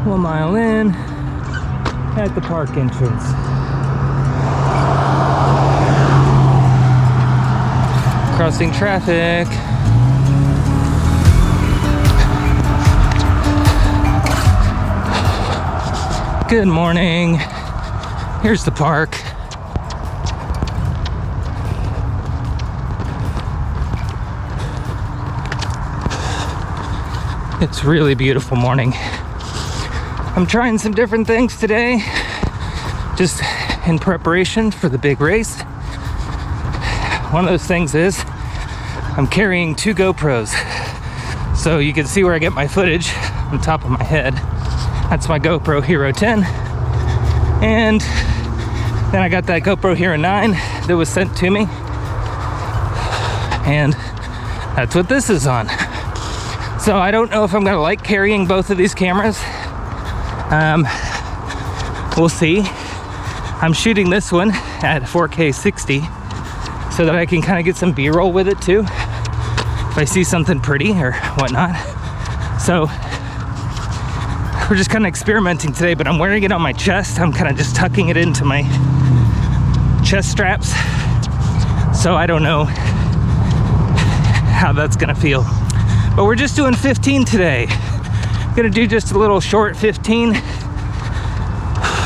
1 mile in at the park entrance. Crossing traffic. Good morning. Here's the park. It's a really beautiful morning. I'm trying some different things today, just in preparation for the big race. One of those things is I'm carrying 2 GoPros, so you can see where I get my footage on top of my head. That's my GoPro Hero 10, and then I got that GoPro Hero 9 that was sent to me, and that's what this is on. So I don't know if I'm gonna like carrying both of these cameras. We'll see. I'm shooting this one at 4K 60 so that I can kind of get some B-roll with it too, if I see something pretty or whatnot. So we're just kind of experimenting today, but I'm wearing it on my chest. I'm kind of just tucking it into my chest straps. So I don't know how that's gonna feel. But we're just doing 15 today. Gonna do just a little short 15.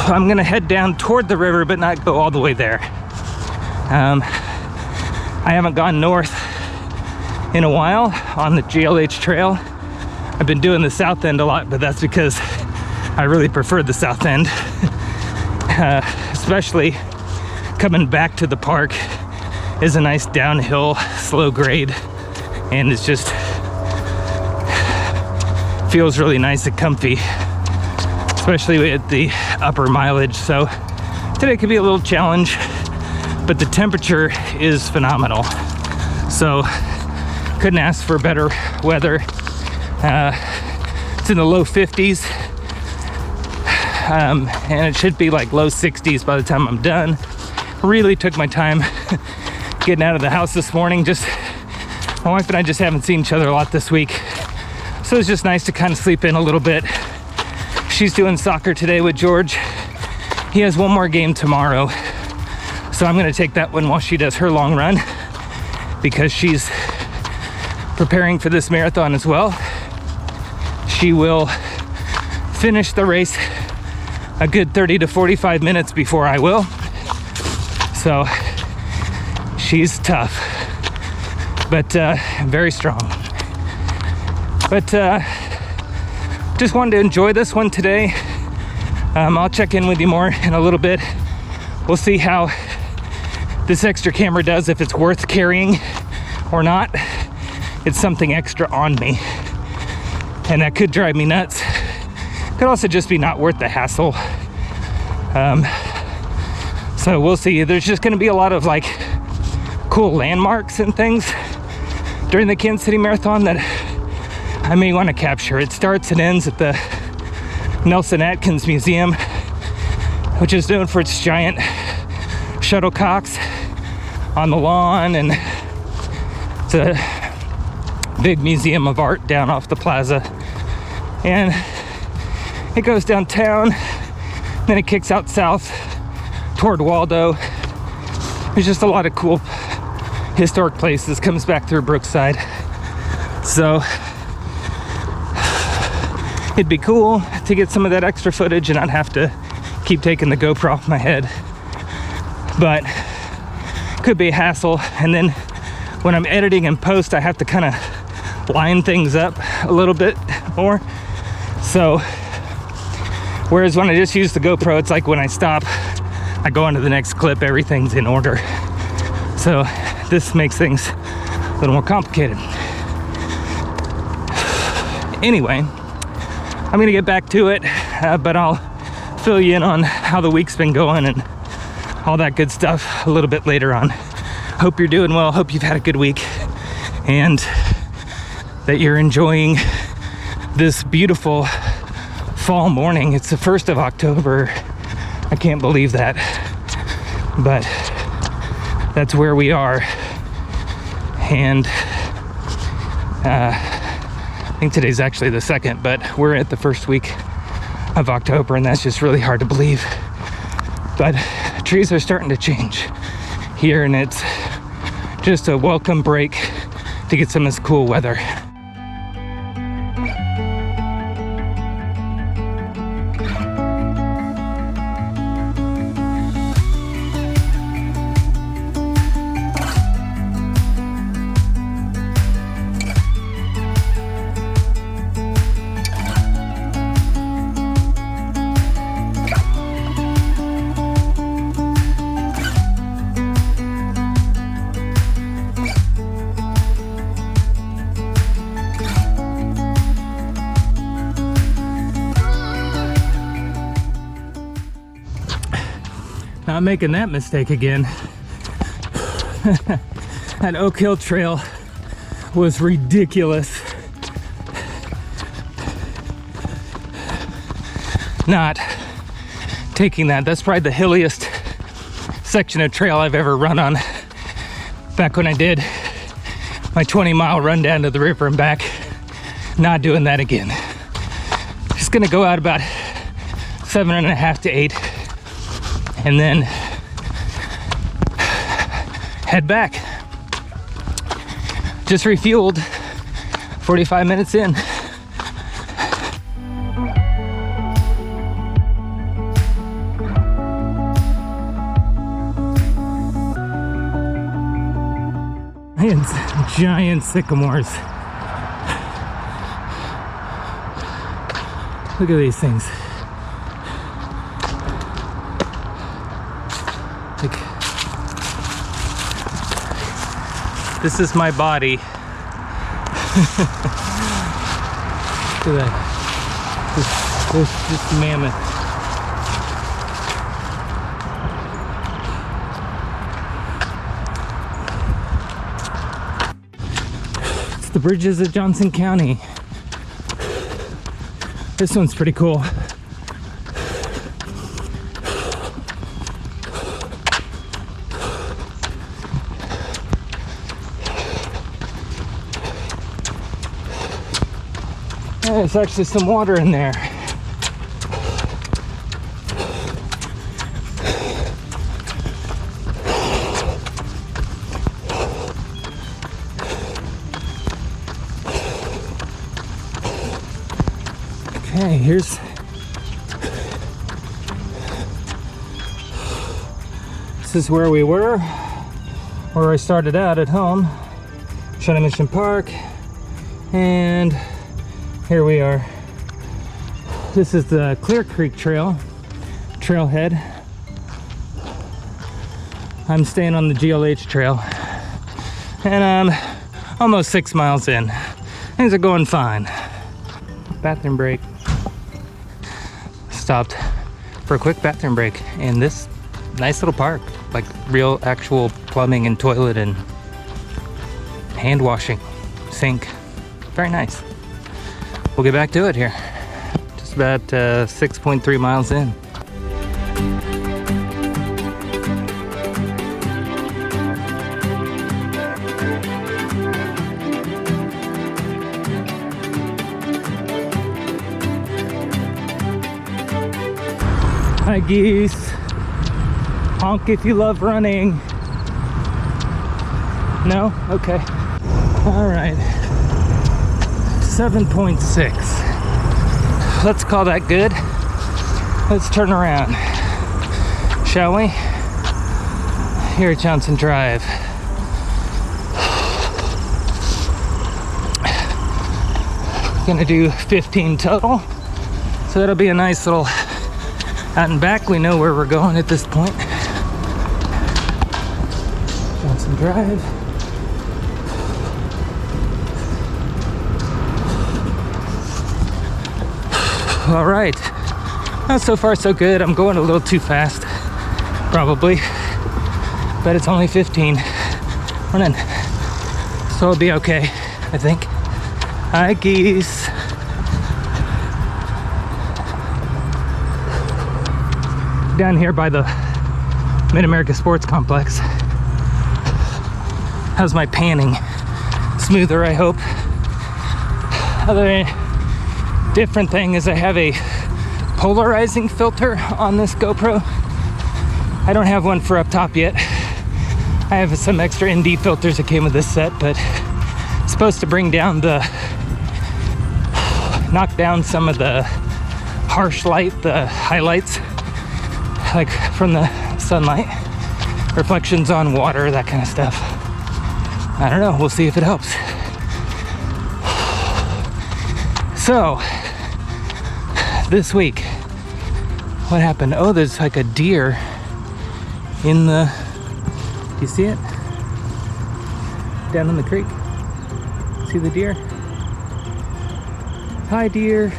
I'm gonna head down toward the river, but not go all the way there. I haven't gone north in a while on the GLH trail. I've been doing the south end a lot, but that's because I really prefer the south end. Especially coming back to the park is a nice downhill, slow grade, and it's just feels really nice and comfy, especially at the upper mileage. So today could be a little challenge, but the temperature is phenomenal. So couldn't ask for better weather. It's in the low 50s, and it should be like low 60s by the time I'm done. Really took my time getting out of the house this morning. Just my wife and I just haven't seen each other a lot this week. So it's just nice to kind of sleep in a little bit. She's doing soccer today with George. He has one more game tomorrow. So I'm gonna take that one while she does her long run, because she's preparing for this marathon as well. She will finish the race a good 30 to 45 minutes before I will. So she's tough, but very strong. But just wanted to enjoy this one today. I'll check in with you more in a little bit. We'll see how this extra camera does, if it's worth carrying or not. It's something extra on me, and that could drive me nuts. Could also just be not worth the hassle. So we'll see. There's just gonna be a lot of like cool landmarks and things during the Kansas City Marathon that I may want to capture. It starts and ends at the Nelson Atkins Museum, which is known for its giant shuttlecocks on the lawn, and it's a big museum of art down off the plaza. And it goes downtown, then it kicks out south toward Waldo. There's just a lot of cool historic places. Comes back through Brookside. So it'd be cool to get some of that extra footage and not have to keep taking the GoPro off my head. But could be a hassle. And then when I'm editing and post, I have to kind of line things up a little bit more. So whereas when I just use the GoPro, it's like when I stop, I go on to the next clip, everything's in order. So this makes things a little more complicated. Anyway, I'm gonna get back to it, but I'll fill you in on how the week's been going and all that good stuff a little bit later on. Hope you're doing well. Hope you've had a good week and that you're enjoying this beautiful fall morning. It's the 1st of October. I can't believe that, but that's where we are. And I think today's actually the 2nd, but we're at the first week of October, and that's just really hard to believe. But trees are starting to change here, and it's just a welcome break to get some of this cool weather. Not making that mistake again. That Oak Hill Trail was ridiculous. Not taking that. That's probably the hilliest section of trail I've ever run on. Back when I did my 20-mile run down to the river and back. Not doing that again. Just gonna go out about 7.5 to 8. And then head back. Just refueled 45 minutes in. Giant sycamores. Look at these things. This is my body. Look at that. This mammoth. It's the bridges of Johnson County. This one's pretty cool. There's actually some water in there. Okay, here's this is where we were, where I started out at home, Shawnee Mission Park, and here we are. This is the Clear Creek Trail, trailhead. I'm staying on the GLH trail, and I'm almost 6 miles in. Things are going fine. Bathroom break. Stopped for a quick bathroom break in this nice little park, like real actual plumbing and toilet and hand washing, sink. Very nice. We'll get back to it here. Just about 6.3 miles in. Hi geese. Honk if you love running. No? Okay. All right. 7.6. Let's call that good. Let's turn around, shall we? Here at Johnson Drive. Gonna do 15 total. So that'll be a nice little out and back. We know where we're going at this point. Johnson Drive. All right. Well, so far so good. I'm going a little too fast, probably, but it's only 15 running, so I'll be okay, I think. Hi geese. Down here by the Mid-America Sports Complex. How's my panning? Smoother, I hope. Other different thing is I have a polarizing filter on this GoPro. I don't have one for up top yet. I have some extra ND filters that came with this set, but it's supposed to bring down knock down some of the harsh light, the highlights, like from the sunlight, reflections on water, that kind of stuff. I don't know, we'll see if it helps. So, this week, what happened? Oh, there's like a deer in the, you see it? Down in the creek. See the deer? Hi, deer.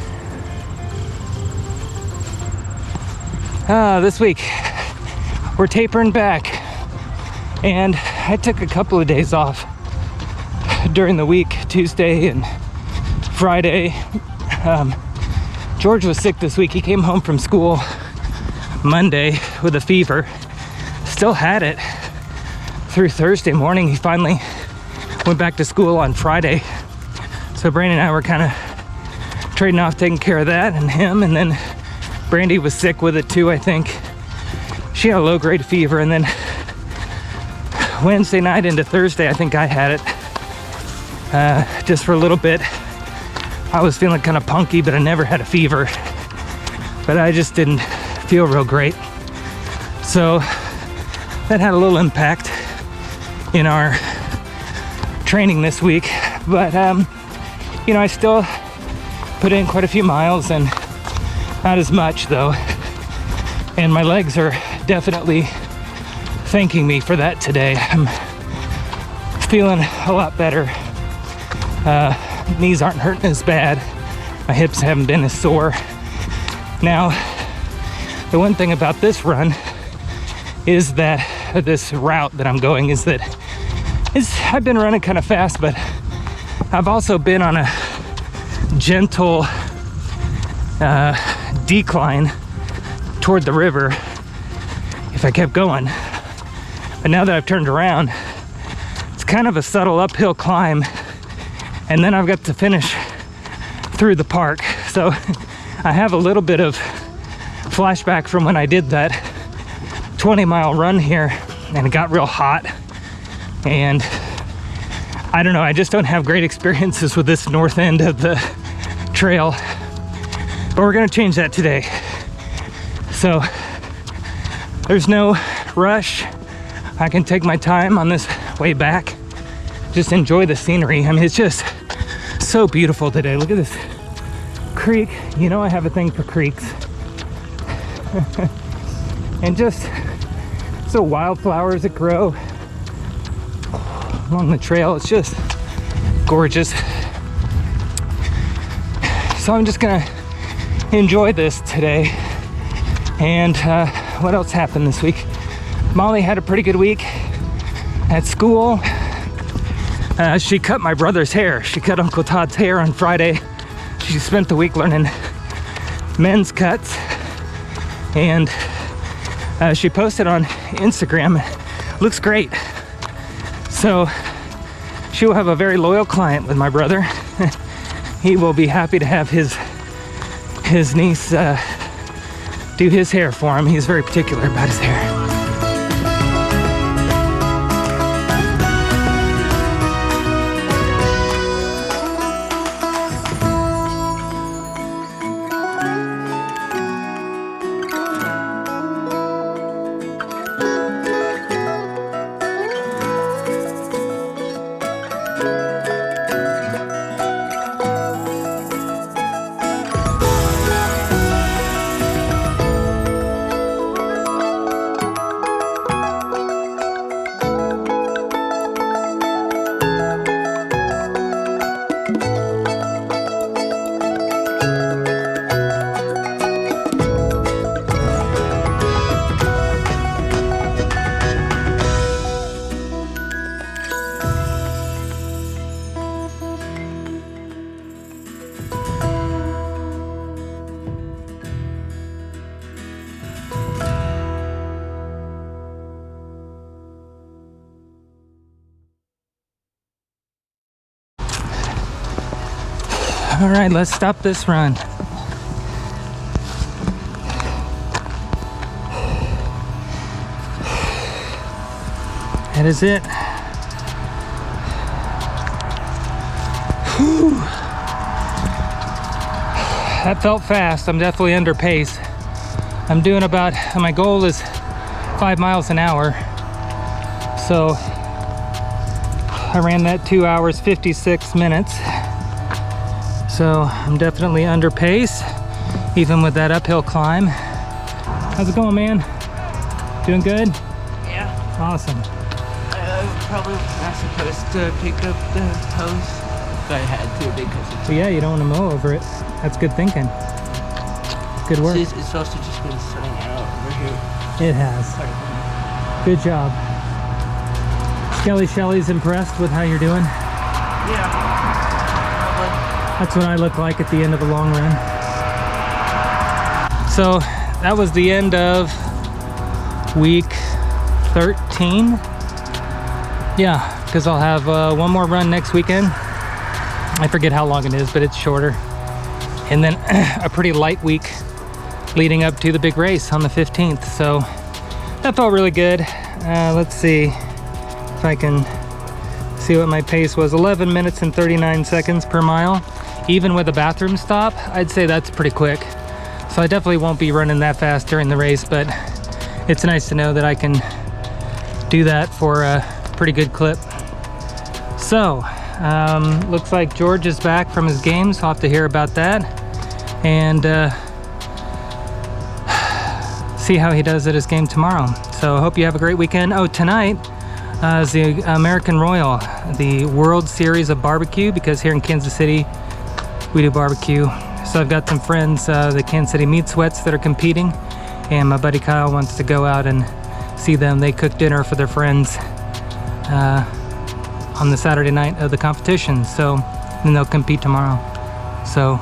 This week, we're tapering back. And I took a couple of days off during the week, Tuesday and Friday. George was sick this week. He came home from school Monday with a fever. Still had it through Thursday morning. He finally went back to school on Friday. So Brandon and I were kind of trading off taking care of that and him. And then Brandy was sick with it too, I think. She had a low-grade fever. And then Wednesday night into Thursday, I think I had it just for a little bit. I was feeling kind of punky, but I never had a fever. But I just didn't feel real great. So that had a little impact in our training this week. But, you know, I still put in quite a few miles, and not as much though. And my legs are definitely thanking me for that today. I'm feeling a lot better. Knees aren't hurting as bad. My hips haven't been as sore. Now, the one thing about this run is that this route that I'm going is that I've been running kind of fast, but I've also been on a gentle decline toward the river if I kept going. But now that I've turned around, it's kind of a subtle uphill climb, and then I've got to finish through the park. So I have a little bit of flashback from when I did that 20-mile run here, and it got real hot. And I don't know, I just don't have great experiences with this north end of the trail. But we're gonna change that today. So there's no rush. I can take my time on this way back. Just enjoy the scenery. I mean, it's just so beautiful today. Look at this creek. You know I have a thing for creeks. And just so wildflowers that grow along the trail. It's just gorgeous. So I'm just gonna enjoy this today. And what else happened this week? Molly had a pretty good week at school. She cut my brother's hair. She cut Uncle Todd's hair on Friday. She spent the week learning men's cuts. And she posted on Instagram. Looks great. So she will have a very loyal client with my brother. He will be happy to have his niece do his hair for him. He's very particular about his hair. All right, let's stop this run. That is it. Whew. That felt fast. I'm definitely under pace. I'm doing about, my goal is 5 miles an hour. So I ran that 2 hours, 56 minutes. So I'm definitely under pace, even with that uphill climb. How's it going, man? Doing good? Yeah. Awesome. Probably not supposed to pick up the hose, but I had to because it's... So yeah, you don't want to mow over it. That's good thinking. Good work. It's also just been sunning out over here. It has. Good job. Shelly's impressed with how you're doing. Yeah. Probably. That's what I look like at the end of a long run. So that was the end of week 13. Yeah, because I'll have one more run next weekend. I forget how long it is, but it's shorter. And then a pretty light week leading up to the big race on the 15th. So that felt really good. Let's see if I can see what my pace was. 11 minutes and 39 seconds per mile. Even with a bathroom stop, I'd say that's pretty quick. So I definitely won't be running that fast during the race, but it's nice to know that I can do that for a pretty good clip. So looks like George is back from his games. I'll have to hear about that and see how he does at his game tomorrow. So I hope you have a great weekend. Oh, tonight is the American Royal, the World Series of Barbecue, because here in Kansas City we do barbecue. So I've got some friends, the Kansas City Meat Sweats, that are competing, and my buddy Kyle wants to go out and see them. They cook dinner for their friends on the Saturday night of the competition, so then they'll compete tomorrow. So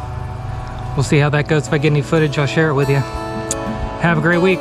we'll see how that goes. If I get any footage, I'll share it with you. Have a great week.